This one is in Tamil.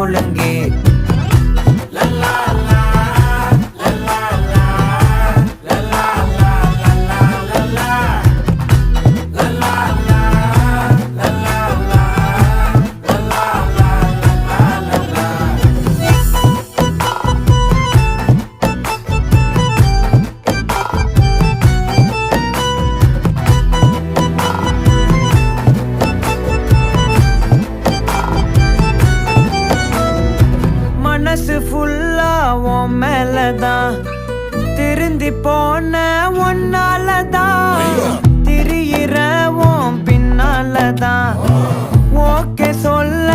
ஒழுங்கு மனசு ஃபுல்லா உன் மேலதான் திருந்தி போன ஒன்னாலதான் திரியிற உன் பின்னாலதான் ஓகே சொல்ல